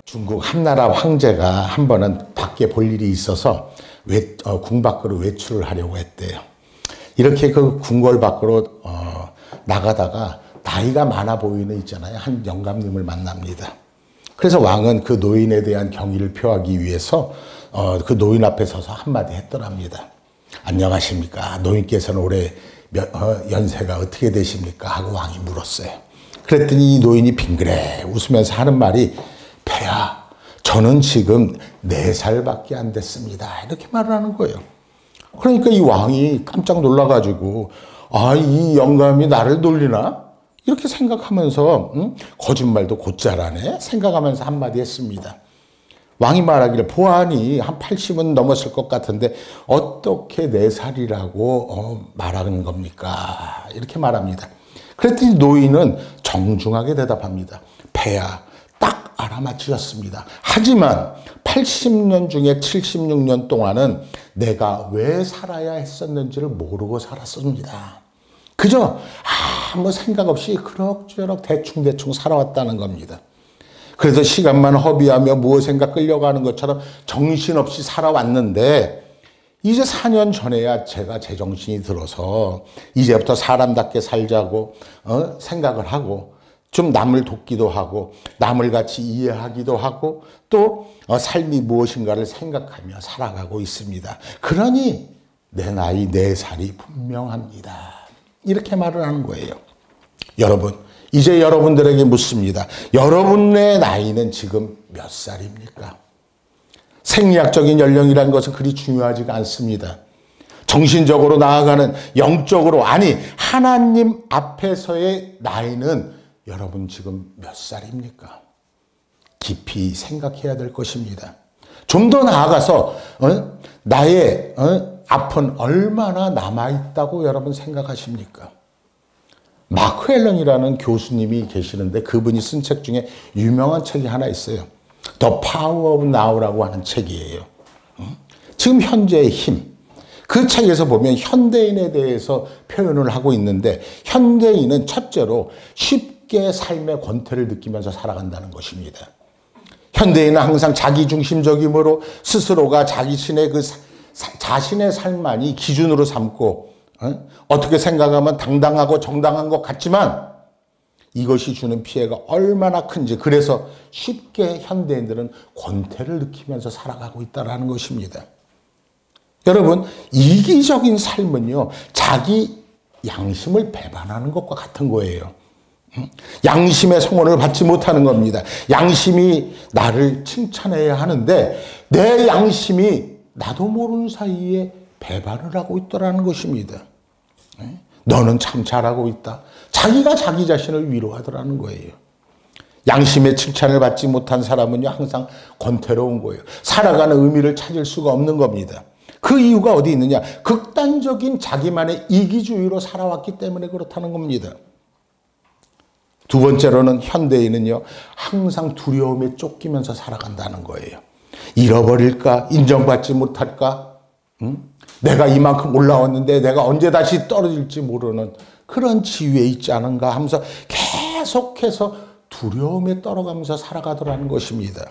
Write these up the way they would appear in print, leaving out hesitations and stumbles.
중국 한나라 황제가 한 번은 밖에 볼 일이 있어서 궁 밖으로 외출을 하려고 했대요. 이렇게 그 궁궐 밖으로 나가다가 나이가 많아 보이는 있잖아요. 한 영감님을 만납니다. 그래서 왕은 그 노인에 대한 경의를 표하기 위해서 그 노인 앞에 서서 한마디 했더랍니다. 안녕하십니까? 노인께서는 올해 연세가 어떻게 되십니까? 하고 왕이 물었어요. 그랬더니 이 노인이 빙그레 웃으면서 하는 말이 폐하, 저는 지금 4살밖에 안 됐습니다. 이렇게 말을 하는 거예요. 그러니까 이 왕이 깜짝 놀라가지고 이 영감이 나를 놀리나? 이렇게 생각하면서 거짓말도 곧잘하네 생각하면서 한마디 했습니다. 왕이 말하기를 보아하니 한 80은 넘었을 것 같은데 어떻게 4살이라고 말하는 겁니까? 이렇게 말합니다. 그랬더니 노인은 정중하게 대답합니다. 폐하, 딱 알아맞히셨습니다. 하지만 80년 중에 76년 동안은 내가 왜 살아야 했었는지를 모르고 살았습니다. 그저 아무 생각 없이 그럭저럭 대충대충 살아왔다는 겁니다. 그래서 시간만 허비하며 무엇인가 끌려가는 것처럼 정신없이 살아왔는데 이제 4년 전에야 제가 제정신이 들어서 이제부터 사람답게 살자고 생각을 하고 좀 남을 돕기도 하고 남을 같이 이해하기도 하고 또 삶이 무엇인가를 생각하며 살아가고 있습니다. 그러니 내 나이 4살이 분명합니다. 이렇게 말을 하는 거예요. 여러분, 이제 여러분들에게 묻습니다. 여러분의 나이는 지금 몇 살입니까? 생리학적인 연령이라는 것은 그리 중요하지가 않습니다. 정신적으로 나아가는 영적으로 아니 하나님 앞에서의 나이는 여러분 지금 몇 살입니까? 깊이 생각해야 될 것입니다. 좀 더 나아가서 나의 앞은 얼마나 남아있다고 여러분 생각하십니까? 마크 앨런이라는 교수님이 계시는데 그분이 쓴 책 중에 유명한 책이 하나 있어요. The Power of Now라고 하는 책이에요. 지금 현재의 힘. 그 책에서 보면 현대인에 대해서 표현을 하고 있는데 현대인은 첫째로 쉽게 삶의 권태를 느끼면서 살아간다는 것입니다. 현대인은 항상 자기중심적이므로 스스로가 자신의 자신의 삶만이 기준으로 삼고 어떻게 생각하면 당당하고 정당한 것 같지만 이것이 주는 피해가 얼마나 큰지 그래서 쉽게 현대인들은 권태를 느끼면서 살아가고 있다는 것입니다. 여러분, 이기적인 삶은요, 자기 양심을 배반하는 것과 같은 거예요. 양심의 성원을 받지 못하는 겁니다. 양심이 나를 칭찬해야 하는데 내 양심이 나도 모르는 사이에 배반을 하고 있다는 것입니다. 너는 참 잘하고 있다. 자기가 자기 자신을 위로하더라는 거예요. 양심의 칭찬을 받지 못한 사람은요, 항상 권태로운 거예요. 살아가는 의미를 찾을 수가 없는 겁니다. 그 이유가 어디 있느냐? 극단적인 자기만의 이기주의로 살아왔기 때문에 그렇다는 겁니다. 두 번째로는 현대인은요, 항상 두려움에 쫓기면서 살아간다는 거예요. 잃어버릴까? 인정받지 못할까? 내가 이만큼 올라왔는데 내가 언제 다시 떨어질지 모르는 그런 지위에 있지 않은가 하면서 계속해서 두려움에 떨어가면서 살아가더라는 것입니다.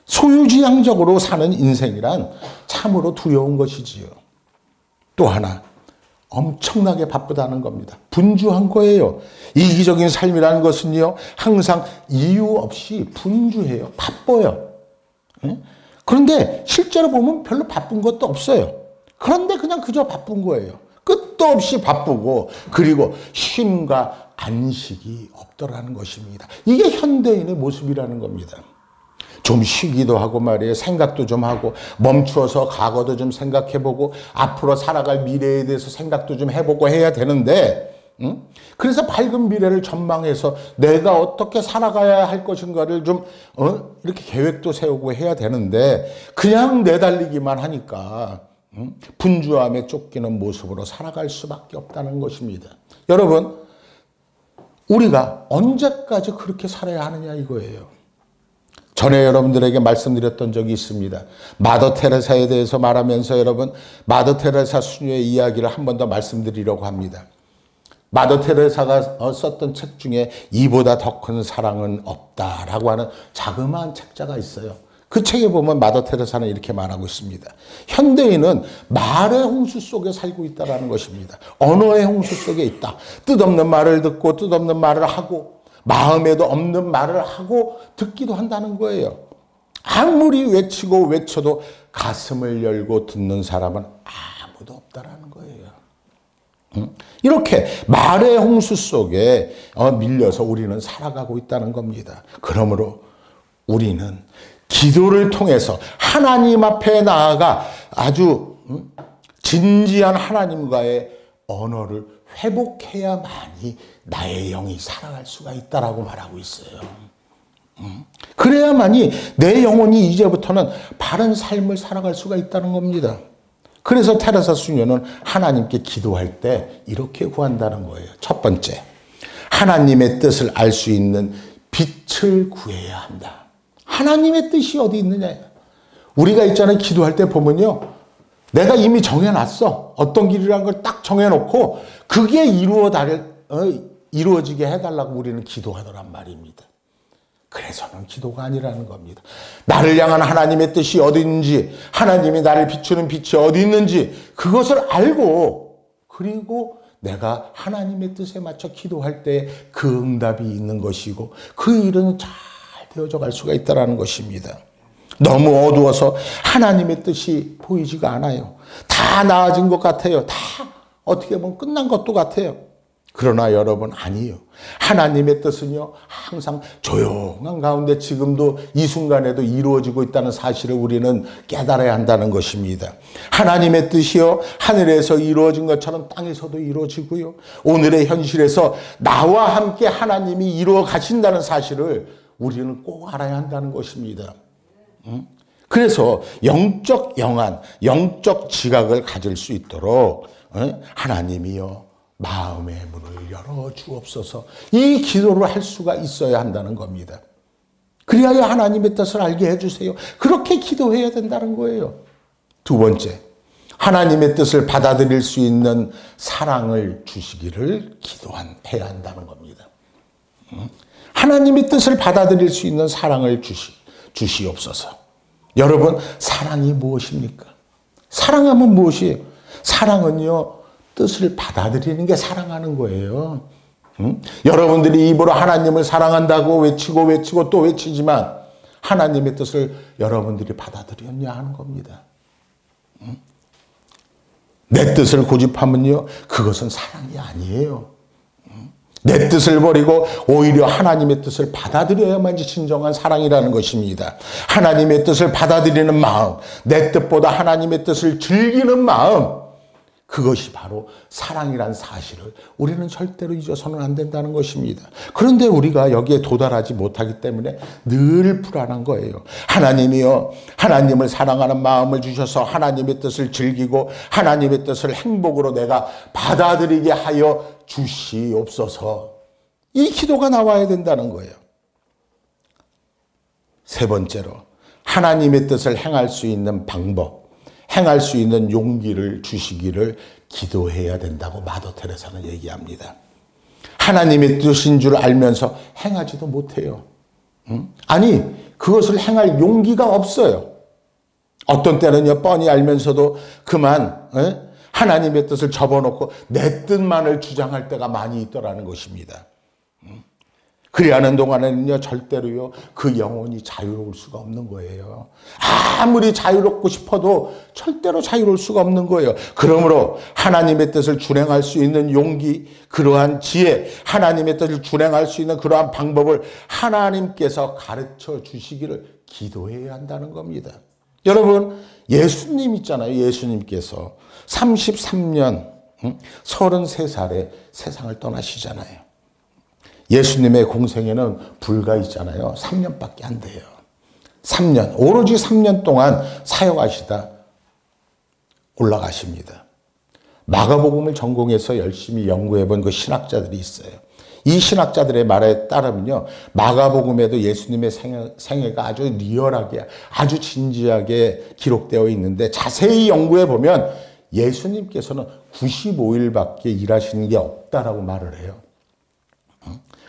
소유지향적으로 사는 인생이란 참으로 두려운 것이지요. 또 하나, 엄청나게 바쁘다는 겁니다. 분주한 거예요. 이기적인 삶이라는 것은요, 항상 이유 없이 분주해요. 바빠요. 그런데 실제로 보면 별로 바쁜 것도 없어요. 그런데 그냥 그저 바쁜 거예요. 끝도 없이 바쁘고 그리고 쉼과 안식이 없더라는 것입니다. 이게 현대인의 모습이라는 겁니다. 좀 쉬기도 하고 말이에요. 생각도 좀 하고 멈추어서 과거도 좀 생각해보고 앞으로 살아갈 미래에 대해서 생각도 좀 해보고 해야 되는데 그래서 밝은 미래를 전망해서 내가 어떻게 살아가야 할 것인가를 좀 이렇게 계획도 세우고 해야 되는데 그냥 내달리기만 하니까 분주함에 쫓기는 모습으로 살아갈 수밖에 없다는 것입니다. 여러분, 우리가 언제까지 그렇게 살아야 하느냐 이거예요. 전에 여러분들에게 말씀드렸던 적이 있습니다. 마더 테레사에 대해서 말하면서 여러분, 마더 테레사 수녀의 이야기를 한 번 더 말씀드리려고 합니다. 마더 테레사가 썼던 책 중에 이보다 더 큰 사랑은 없다라고 하는 자그마한 책자가 있어요. 그 책에 보면 마더 테레사는 이렇게 말하고 있습니다. 현대인은 말의 홍수 속에 살고 있다는 것입니다. 언어의 홍수 속에 있다. 뜻없는 말을 듣고 뜻없는 말을 하고 마음에도 없는 말을 하고 듣기도 한다는 거예요. 아무리 외치고 외쳐도 가슴을 열고 듣는 사람은 아무도 없다라는 거예요. 이렇게 말의 홍수 속에 밀려서 우리는 살아가고 있다는 겁니다. 그러므로 우리는 기도를 통해서 하나님 앞에 나아가 아주 진지한 하나님과의 언어를 회복해야만이 나의 영이 살아갈 수가 있다라고 말하고 있어요. 그래야만이 내 영혼이 이제부터는 바른 삶을 살아갈 수가 있다는 겁니다. 그래서 테레사 수녀는 하나님께 기도할 때 이렇게 구한다는 거예요. 첫 번째, 하나님의 뜻을 알 수 있는 빛을 구해야 한다. 하나님의 뜻이 어디 있느냐. 우리가 있잖아요. 기도할 때 보면요. 내가 이미 정해놨어. 어떤 길이라는 걸 딱 정해놓고 그게 이루어지게 해달라고 우리는 기도하더란 말입니다. 그래서는 기도가 아니라는 겁니다. 나를 향한 하나님의 뜻이 어디 있는지, 하나님이 나를 비추는 빛이 어디 있는지 그것을 알고, 그리고 내가 하나님의 뜻에 맞춰 기도할 때 그 응답이 있는 것이고 그 일은 잘 되어져 갈 수가 있다는 것입니다. 너무 어두워서 하나님의 뜻이 보이지가 않아요. 다 나아진 것 같아요. 다 어떻게 보면 끝난 것도 같아요. 그러나 여러분, 아니에요. 하나님의 뜻은요, 항상 조용한 가운데 지금도 이 순간에도 이루어지고 있다는 사실을 우리는 깨달아야 한다는 것입니다. 하나님의 뜻이요, 하늘에서 이루어진 것처럼 땅에서도 이루어지고요, 오늘의 현실에서 나와 함께 하나님이 이루어 가신다는 사실을 우리는 꼭 알아야 한다는 것입니다. 그래서 영적 영안, 영적 지각을 가질 수 있도록 하나님이요, 마음의 문을 열어 주옵소서, 이 기도를 할 수가 있어야 한다는 겁니다. 그리하여 하나님의 뜻을 알게 해주세요. 그렇게 기도해야 된다는 거예요. 두 번째, 하나님의 뜻을 받아들일 수 있는 사랑을 주시기를 기도해야 한다는 겁니다. 하나님의 뜻을 받아들일 수 있는 사랑을 주시옵소서. 여러분, 사랑이 무엇입니까? 사랑하면 무엇이에요? 사랑은요, 뜻을 받아들이는 게 사랑하는 거예요. 여러분들이 입으로 하나님을 사랑한다고 외치고 또 외치지만 하나님의 뜻을 여러분들이 받아들였냐 하는 겁니다. 내 뜻을 고집하면요, 그것은 사랑이 아니에요. 내 뜻을 버리고 오히려 하나님의 뜻을 받아들여야만이 진정한 사랑이라는 것입니다. 하나님의 뜻을 받아들이는 마음, 내 뜻보다 하나님의 뜻을 즐기는 마음, 그것이 바로 사랑이란 사실을 우리는 절대로 잊어서는 안 된다는 것입니다. 그런데 우리가 여기에 도달하지 못하기 때문에 늘 불안한 거예요. 하나님이요, 하나님을 사랑하는 마음을 주셔서 하나님의 뜻을 즐기고 하나님의 뜻을 행복으로 내가 받아들이게 하여 주시옵소서. 이 기도가 나와야 된다는 거예요. 세 번째로, 하나님의 뜻을 행할 수 있는 방법, 행할 수 있는 용기를 주시기를 기도해야 된다고 마더 테레사는 얘기합니다. 하나님의 뜻인 줄 알면서 행하지도 못해요. 아니, 그것을 행할 용기가 없어요. 어떤 때는요, 뻔히 알면서도 그만 하나님의 뜻을 접어놓고 내 뜻만을 주장할 때가 많이 있더라는 것입니다. 그리하는 동안에는요, 절대로요, 그 영혼이 자유로울 수가 없는 거예요. 아무리 자유롭고 싶어도 절대로 자유로울 수가 없는 거예요. 그러므로 하나님의 뜻을 준행할 수 있는 용기, 그러한 지혜, 하나님의 뜻을 준행할 수 있는 그러한 방법을 하나님께서 가르쳐 주시기를 기도해야 한다는 겁니다. 여러분, 예수님 있잖아요. 예수님께서 33년, 33살에 세상을 떠나시잖아요. 예수님의 공생애는 불과 있잖아요. 3년밖에 안 돼요. 3년, 오로지 3년 동안 사역하시다 올라가십니다. 마가복음을 전공해서 열심히 연구해 본 그 신학자들이 있어요. 이 신학자들의 말에 따르면요, 마가복음에도 예수님의 생애가 아주 리얼하게, 아주 진지하게 기록되어 있는데 자세히 연구해 보면 예수님께서는 95일밖에 일하시는 게 없다라고 말을 해요.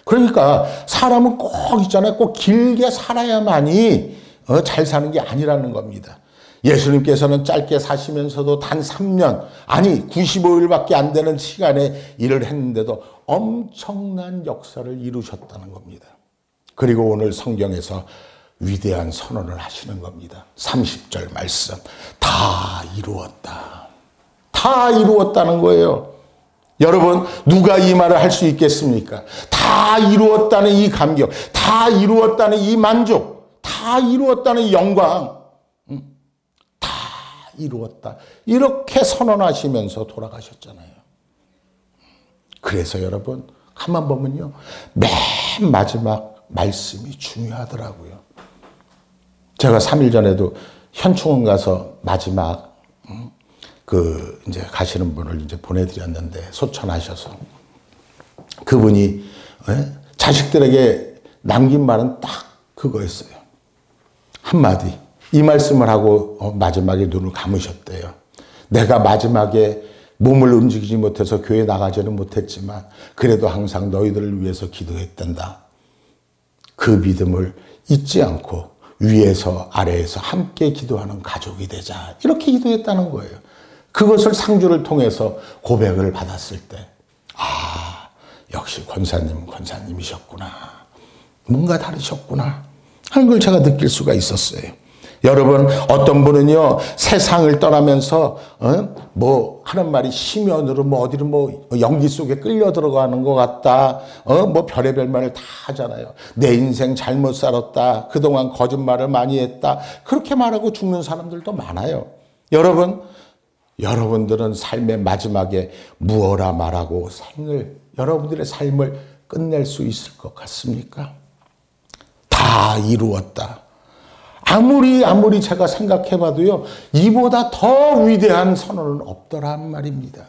그러니까 사람은 꼭 있잖아요. 꼭 길게 살아야만이 잘 사는 게 아니라는 겁니다. 예수님께서는 짧게 사시면서도 단 3년, 아니 95일밖에 안 되는 시간에 일을 했는데도 엄청난 역사를 이루셨다는 겁니다. 그리고 오늘 성경에서 위대한 선언을 하시는 겁니다. 30절 말씀. 다 이루었다. 다 이루었다는 거예요. 여러분, 누가 이 말을 할 수 있겠습니까? 다 이루었다는 이 감격, 다 이루었다는 이 만족, 다 이루었다는 이 영광, 다 이루었다. 이렇게 선언하시면서 돌아가셨잖아요. 그래서 여러분, 가만 보면요, 맨 마지막 말씀이 중요하더라고요. 제가 3일 전에도 현충원 가서 마지막 이제 가시는 분을 이제 보내드렸는데, 소천하셔서 그분이 자식들에게 남긴 말은 딱 그거였어요. 한마디. 이 말씀을 하고 마지막에 눈을 감으셨대요. 내가 마지막에 몸을 움직이지 못해서 교회 나가지는 못했지만 그래도 항상 너희들을 위해서 기도했단다. 그 믿음을 잊지 않고 위에서 아래에서 함께 기도하는 가족이 되자. 이렇게 기도했다는 거예요. 그것을 상주를 통해서 고백을 받았을 때, 아, 역시 권사님이셨구나. 뭔가 다르셨구나 하는 걸 제가 느낄 수가 있었어요. 여러분, 어떤 분은요, 세상을 떠나면서, 뭐, 하는 말이 심연으로, 뭐, 어디로 뭐, 연기 속에 끌려 들어가는 것 같다. 뭐, 별의별 말을 다 하잖아요. 내 인생 잘못 살았다. 그동안 거짓말을 많이 했다. 그렇게 말하고 죽는 사람들도 많아요. 여러분들은 삶의 마지막에 무엇라 말하고 여러분들의 삶을 끝낼 수 있을 것 같습니까? 다 이루었다. 아무리 제가 생각해봐도요, 이보다 더 위대한 선언은 없더란 말입니다.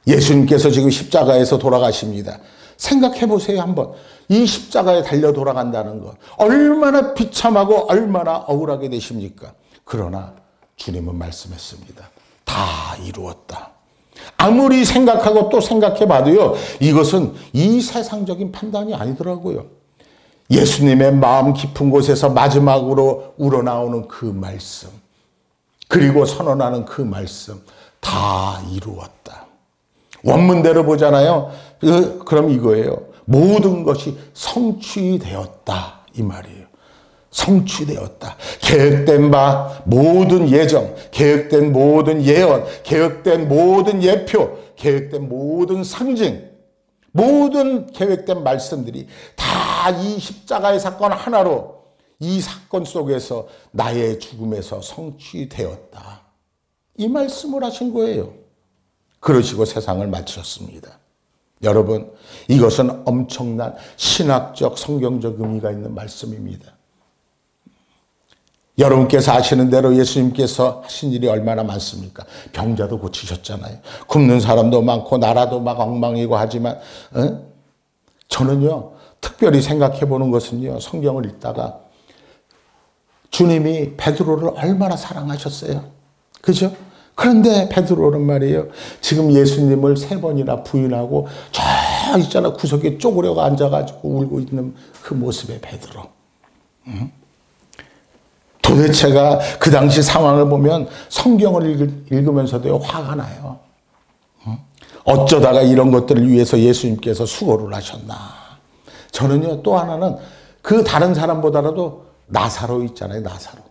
예수님께서 지금 십자가에서 돌아가십니다. 생각해보세요, 한번. 이 십자가에 달려 돌아간다는 것. 얼마나 비참하고 얼마나 억울하게 되십니까? 그러나 주님은 말씀했습니다. 다 이루었다. 아무리 생각하고 또 생각해봐도요, 이것은 이 세상적인 판단이 아니더라고요. 예수님의 마음 깊은 곳에서 마지막으로 우러나오는 그 말씀, 그리고 선언하는 그 말씀, 다 이루었다. 원문대로 보잖아요. 그럼 이거예요. 모든 것이 성취되었다. 이 말이에요. 성취되었다. 계획된 바 모든 예정, 계획된 모든 예언, 계획된 모든 예표, 계획된 모든 상징, 모든 계획된 말씀들이 다 이 십자가의 사건 하나로 이 사건 속에서 나의 죽음에서 성취되었다. 이 말씀을 하신 거예요. 그러시고 세상을 마치셨습니다. 여러분, 이것은 엄청난 신학적 성경적 의미가 있는 말씀입니다. 여러분께서 아시는 대로 예수님께서 하신 일이 얼마나 많습니까? 병자도 고치셨잖아요. 굶는 사람도 많고 나라도 막 엉망이고 하지만 저는요, 특별히 생각해 보는 것은요, 성경을 읽다가 주님이 베드로를 얼마나 사랑하셨어요. 그죠? 그런데 베드로는 말이에요, 지금 예수님을 3번이나 부인하고 저 있잖아, 구석에 쪼그려가 앉아가지고 울고 있는 그 모습의 베드로. 도대체가 그 당시 상황을 보면 성경을 읽으면서도 화가 나요. 어쩌다가 이런 것들을 위해서 예수님께서 수고를 하셨나. 저는요, 또 하나는 그 다른 사람보다라도 나사로 있잖아요, 나사로.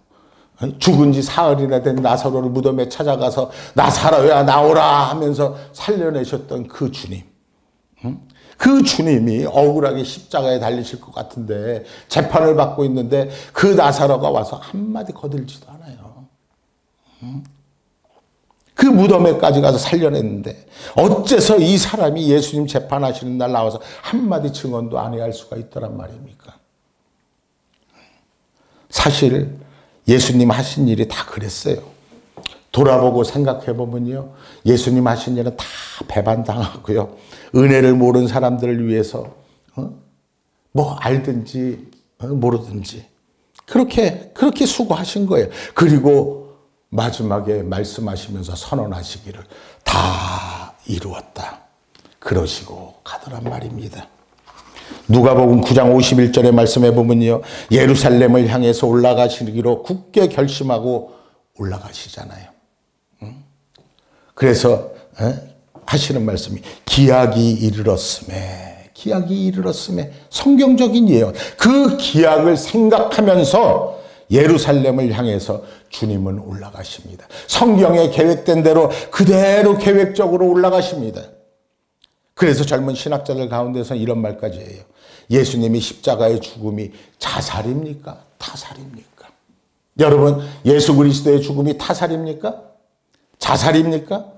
죽은 지 사흘이나 된 나사로를 무덤에 찾아가서 나사로야 나오라 하면서 살려내셨던 그 주님. 그 주님이 억울하게 십자가에 달리실 것 같은데 재판을 받고 있는데 그 나사로가 와서 한마디 거들지도 않아요. 그 무덤에까지 가서 살려냈는데 어째서 이 사람이 예수님 재판하시는 날 나와서 한마디 증언도 안 해야 할 수가 있더란 말입니까? 사실 예수님 하신 일이 다 그랬어요. 돌아보고 생각해보면요, 예수님 하신 일은 다 배반당하고요, 은혜를 모르는 사람들을 위해서 뭐 알든지 모르든지 그렇게 수고하신 거예요. 그리고 마지막에 말씀하시면서 선언하시기를 다 이루었다. 그러시고 가더란 말입니다. 누가복음 9장 51절의 말씀해 보면요, 예루살렘을 향해서 올라가시기로 굳게 결심하고 올라가시잖아요. 그래서 하시는 말씀이 기약이 이르렀음에, 기약이 이르렀음에, 성경적인 예언, 그 기약을 생각하면서 예루살렘을 향해서 주님은 올라가십니다. 성경에 계획된 대로 그대로 계획적으로 올라가십니다. 그래서 젊은 신학자들 가운데서 이런 말까지 해요. 예수님이 십자가의 죽음이 자살입니까? 타살입니까? 여러분, 예수 그리스도의 죽음이 타살입니까? 자살입니까?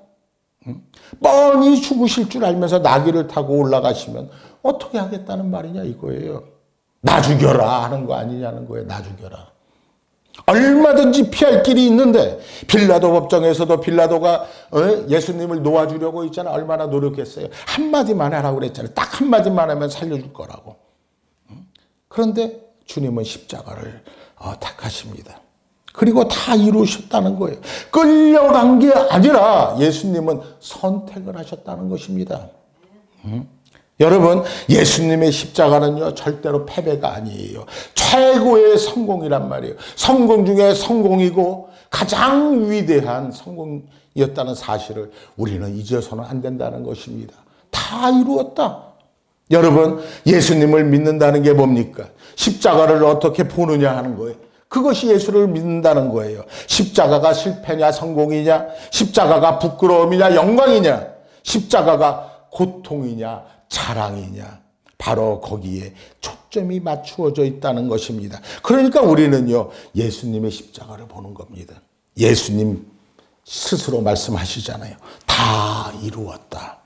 뻔히 죽으실 줄 알면서 나귀를 타고 올라가시면 어떻게 하겠다는 말이냐 이거예요. 나 죽여라 하는 거 아니냐는 거예요. 나 죽여라. 얼마든지 피할 길이 있는데, 빌라도 법정에서도 빌라도가 예수님을 놓아주려고 있잖아. 얼마나 노력했어요. 한마디만 하라고 그랬잖아요. 딱 한마디만 하면 살려줄 거라고. 그런데 주님은 십자가를 택하십니다. 그리고 다 이루셨다는 거예요. 끌려간 게 아니라 예수님은 선택을 하셨다는 것입니다. 여러분, 예수님의 십자가는요, 절대로 패배가 아니에요. 최고의 성공이란 말이에요. 성공 중에 성공이고 가장 위대한 성공이었다는 사실을 우리는 잊어서는 안 된다는 것입니다. 다 이루었다. 여러분, 예수님을 믿는다는 게 뭡니까? 십자가를 어떻게 보느냐 하는 거예요. 그것이 예수를 믿는다는 거예요. 십자가가 실패냐 성공이냐, 십자가가 부끄러움이냐 영광이냐, 십자가가 고통이냐 자랑이냐, 바로 거기에 초점이 맞추어져 있다는 것입니다. 그러니까 우리는요, 예수님의 십자가를 보는 겁니다. 예수님 스스로 말씀하시잖아요. 다 이루었다.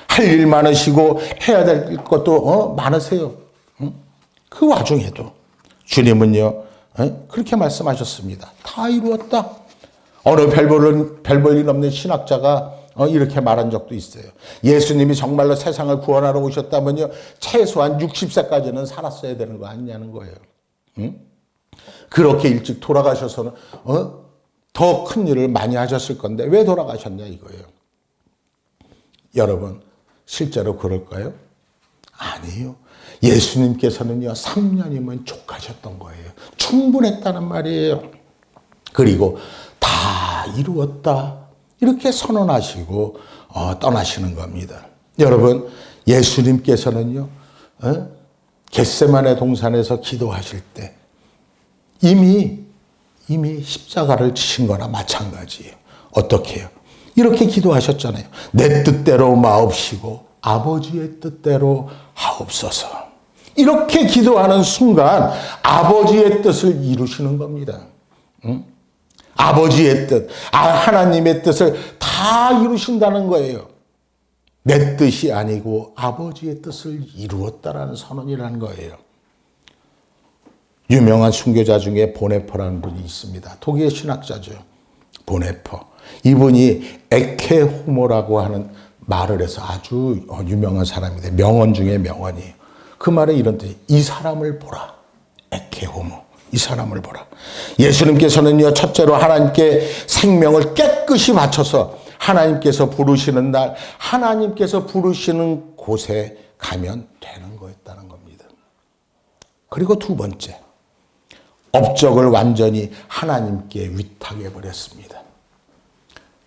할 일 많으시고 해야 될 것도 많으세요. 그 와중에도 주님은요, 그렇게 말씀하셨습니다. 다 이루었다. 어느 별 볼 일 없는 신학자가 이렇게 말한 적도 있어요. 예수님이 정말로 세상을 구원하러 오셨다면요, 최소한 60세까지는 살았어야 되는 거 아니냐는 거예요. 그렇게 일찍 돌아가셔서는 더 큰 일을 많이 하셨을 건데 왜 돌아가셨냐 이거예요. 여러분, 실제로 그럴까요? 아니에요. 예수님께서는요, 3년이면 족하셨던 거예요. 충분했다는 말이에요. 그리고 다 이루었다. 이렇게 선언하시고 떠나시는 겁니다. 여러분, 예수님께서는요, 겟세마네 동산에서 기도하실 때 이미 십자가를 지신 거나 마찬가지예요. 어떻게 해요? 이렇게 기도하셨잖아요. 내 뜻대로 마옵시고 아버지의 뜻대로 하옵소서. 이렇게 기도하는 순간 아버지의 뜻을 이루시는 겁니다. 아버지의 뜻, 하나님의 뜻을 다 이루신다는 거예요. 내 뜻이 아니고 아버지의 뜻을 이루었다라는 선언이라는 거예요. 유명한 순교자 중에 보네퍼라는 분이 있습니다. 독일 신학자죠. 보네퍼. 이분이 에케 호모라고 하는 말을 해서 아주 유명한 사람인데, 명언 중에 명언이에요. 그 말에 이런 뜻이, 이 사람을 보라. 에케 호모. 이 사람을 보라. 예수님께서는요, 첫째로 하나님께 생명을 깨끗이 바쳐서 하나님께서 부르시는 날, 하나님께서 부르시는 곳에 가면 되는 거였다는 겁니다. 그리고 두 번째, 업적을 완전히 하나님께 위탁해 버렸습니다.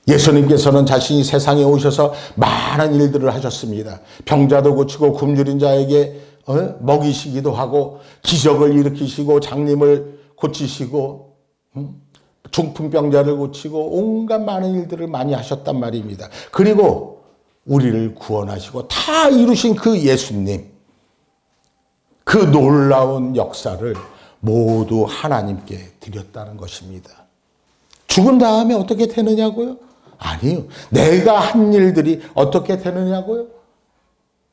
예수님께서는 자신이 세상에 오셔서 많은 일들을 하셨습니다. 병자도 고치고 굶주린 자에게 먹이시기도 하고, 기적을 일으키시고, 장님을 고치시고, 중풍병자를 고치고, 온갖 많은 일들을 많이 하셨단 말입니다. 그리고 우리를 구원하시고 다 이루신 그 예수님, 그 놀라운 역사를 모두 하나님께 드렸다는 것입니다. 죽은 다음에 어떻게 되느냐고요? 아니요. 내가 한 일들이 어떻게 되느냐고요?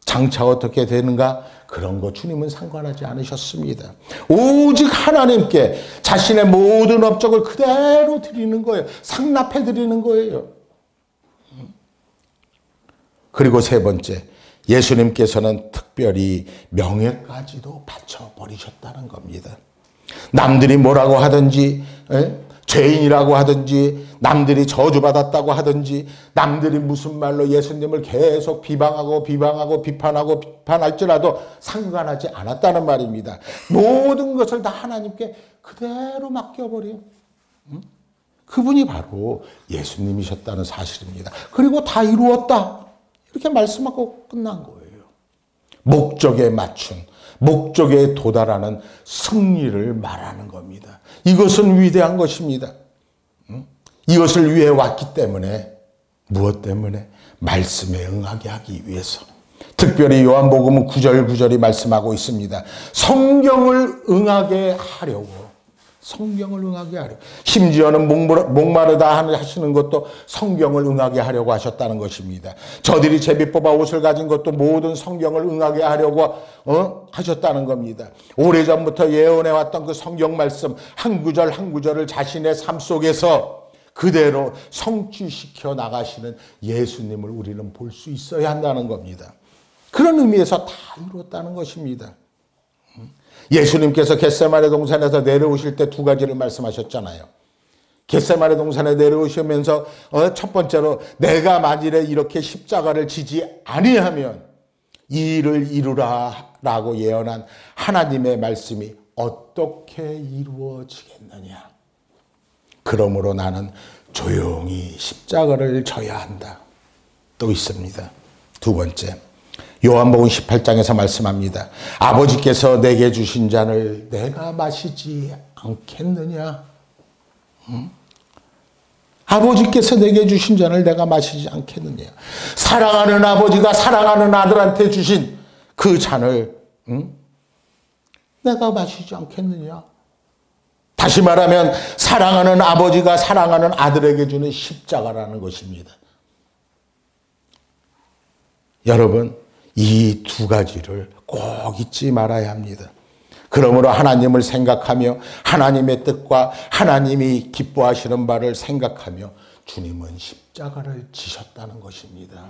장차 어떻게 되는가? 그런 거 주님은 상관하지 않으셨습니다. 오직 하나님께 자신의 모든 업적을 그대로 드리는 거예요. 상납해 드리는 거예요. 그리고 세 번째, 예수님께서는 특별히 명예까지도 바쳐버리셨다는 겁니다. 남들이 뭐라고 하든지 죄인이라고 하든지 남들이 저주받았다고 하든지 남들이 무슨 말로 예수님을 계속 비판할지라도 상관하지 않았다는 말입니다. 모든 것을 다 하나님께 그대로 맡겨버려. 그분이 바로 예수님이셨다는 사실입니다. 그리고 다 이루었다. 이렇게 말씀하고 끝난 거예요. 목적에 맞춘, 목적에 도달하는 승리를 말하는 겁니다. 이것은 위대한 것입니다. 이것을 위해 왔기 때문에, 무엇 때문에? 말씀에 응하게 하기 위해서. 특별히 요한복음은 구절구절이 말씀하고 있습니다. 성경을 응하게 하려고. 성경을 응하게 하려고. 심지어는 목마르다 하시는 것도 성경을 응하게 하려고 하셨다는 것입니다. 저들이 제비 뽑아 옷을 가진 것도 모든 성경을 응하게 하려고 하셨다는 겁니다. 오래전부터 예언해왔던 그 성경 말씀 한 구절 한 구절을 자신의 삶 속에서 그대로 성취시켜 나가시는 예수님을 우리는 볼 수 있어야 한다는 겁니다. 그런 의미에서 다 이루었다는 것입니다. 예수님께서 겟세마네 동산에서 내려오실 때 두 가지를 말씀하셨잖아요. 겟세마네 동산에 내려오시면서 첫 번째로 내가 만일에 이렇게 십자가를 지지 아니하면 이 일을 이루라 라고 예언한 하나님의 말씀이 어떻게 이루어지겠느냐. 그러므로 나는 조용히 십자가를 져야 한다. 또 있습니다. 두 번째. 요한복음 18장에서 말씀합니다. 아버지께서 내게 주신 잔을 내가 마시지 않겠느냐? 아버지께서 내게 주신 잔을 내가 마시지 않겠느냐? 사랑하는 아버지가 사랑하는 아들한테 주신 그 잔을 내가 마시지 않겠느냐? 다시 말하면 사랑하는 아버지가 사랑하는 아들에게 주는 십자가라는 것입니다. 여러분, 이 두 가지를 꼭 잊지 말아야 합니다. 그러므로 하나님을 생각하며 하나님의 뜻과 하나님이 기뻐하시는 바를 생각하며 주님은 십자가를 지셨다는 것입니다.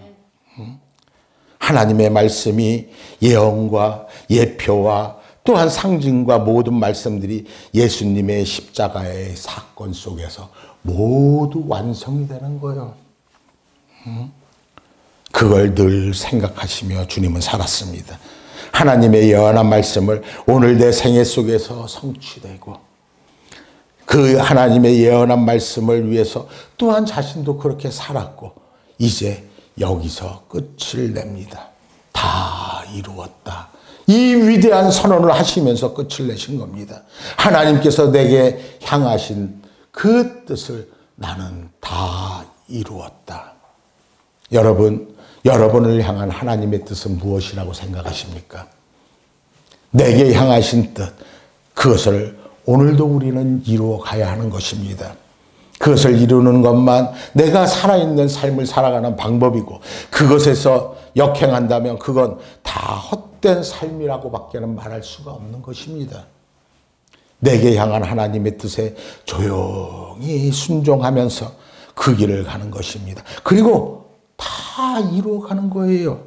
하나님의 말씀이 예언과 예표와 또한 상징과 모든 말씀들이 예수님의 십자가의 사건 속에서 모두 완성이 되는 거예요. 그걸 늘 생각하시며 주님은 살았습니다. 하나님의 예언한 말씀을 오늘 내 생애 속에서 성취되고 그 하나님의 예언한 말씀을 위해서 또한 자신도 그렇게 살았고 이제 여기서 끝을 냅니다. 다 이루었다. 이 위대한 선언을 하시면서 끝을 내신 겁니다. 하나님께서 내게 향하신 그 뜻을 나는 다 이루었다. 여러분을 향한 하나님의 뜻은 무엇이라고 생각하십니까? 내게 향하신 뜻, 그것을 오늘도 우리는 이루어 가야 하는 것입니다. 그것을 이루는 것만 내가 살아있는 삶을 살아가는 방법이고 그것에서 역행한다면 그건 다 헛된 삶이라고 밖에는 말할 수가 없는 것입니다. 내게 향한 하나님의 뜻에 조용히 순종하면서 그 길을 가는 것입니다. 그리고 다 이루어가는 거예요.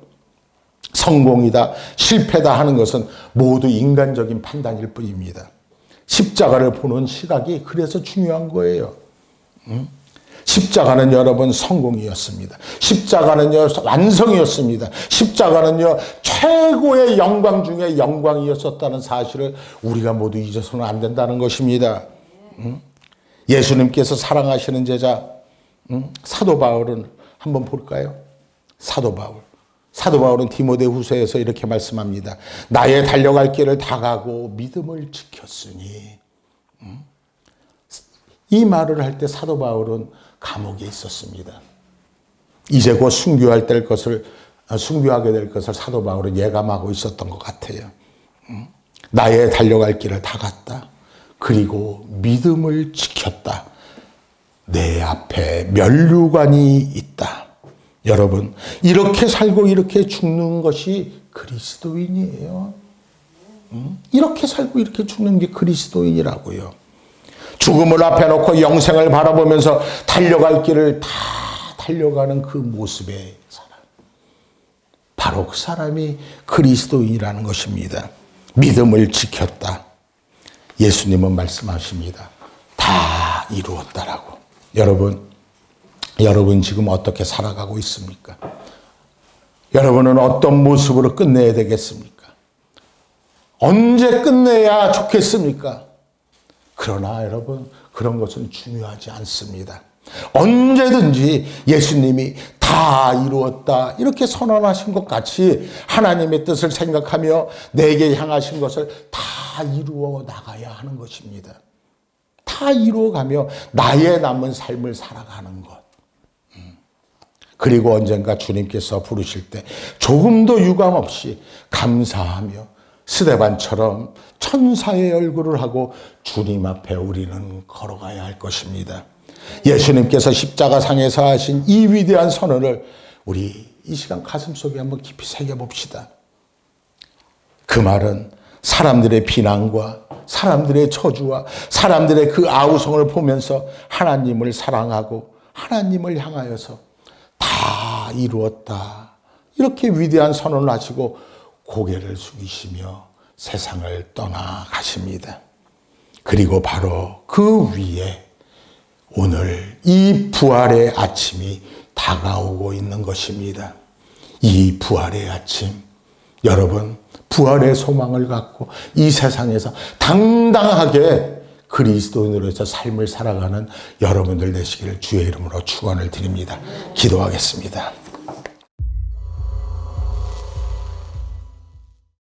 성공이다, 실패다 하는 것은 모두 인간적인 판단일 뿐입니다. 십자가를 보는 시각이 그래서 중요한 거예요. 십자가는 여러분 성공이었습니다. 십자가는요 완성이었습니다. 십자가는요 최고의 영광 중에 영광이었었다는 사실을 우리가 모두 잊어서는 안 된다는 것입니다. 예수님께서 사랑하시는 제자 사도 바울은 한번 볼까요? 사도 바울은 디모데후서에서 이렇게 말씀합니다. 나의 달려갈 길을 다 가고 믿음을 지켰으니. 이 말을 할 때 사도 바울은 감옥에 있었습니다. 이제 곧 순교하게 될 것을 사도 바울은 예감하고 있었던 것 같아요. 나의 달려갈 길을 다 갔다. 그리고 믿음을 지켰다. 내 앞에 면류관이 있다. 여러분, 이렇게 살고 이렇게 죽는 것이 그리스도인이에요. 이렇게 살고 이렇게 죽는 게 그리스도인이라고요. 죽음을 앞에 놓고 영생을 바라보면서 달려갈 길을 다 달려가는 그 모습의 사람. 바로 그 사람이 그리스도인이라는 것입니다. 믿음을 지켰다. 예수님은 말씀하십니다. 다 이루었다라고. 여러분 지금 어떻게 살아가고 있습니까? 여러분은 어떤 모습으로 끝내야 되겠습니까? 언제 끝내야 좋겠습니까? 그러나 여러분, 그런 것은 중요하지 않습니다. 언제든지 예수님이 다 이루었다 이렇게 선언하신 것 같이 하나님의 뜻을 생각하며 내게 향하신 것을 다 이루어 나가야 하는 것입니다. 다 이루어가며 나의 남은 삶을 살아가는 것. 그리고 언젠가 주님께서 부르실 때 조금도 유감 없이 감사하며 스데반처럼 천사의 얼굴을 하고 주님 앞에 우리는 걸어가야 할 것입니다. 예수님께서 십자가상에서 하신 이 위대한 선언을 우리 이 시간 가슴속에 한번 깊이 새겨봅시다. 그 말은 사람들의 비난과 사람들의 저주와 사람들의 그 아우성을 보면서 하나님을 사랑하고 하나님을 향하여서 다 이루었다 이렇게 위대한 선언을 하시고 고개를 숙이시며 세상을 떠나가십니다. 그리고 바로 그 위에 오늘 이 부활의 아침이 다가오고 있는 것입니다. 이 부활의 아침, 여러분 부활의 소망을 갖고 이 세상에서 당당하게 그리스도인으로서 삶을 살아가는 여러분들 되시기를 주의 이름으로 축원을 드립니다. 기도하겠습니다.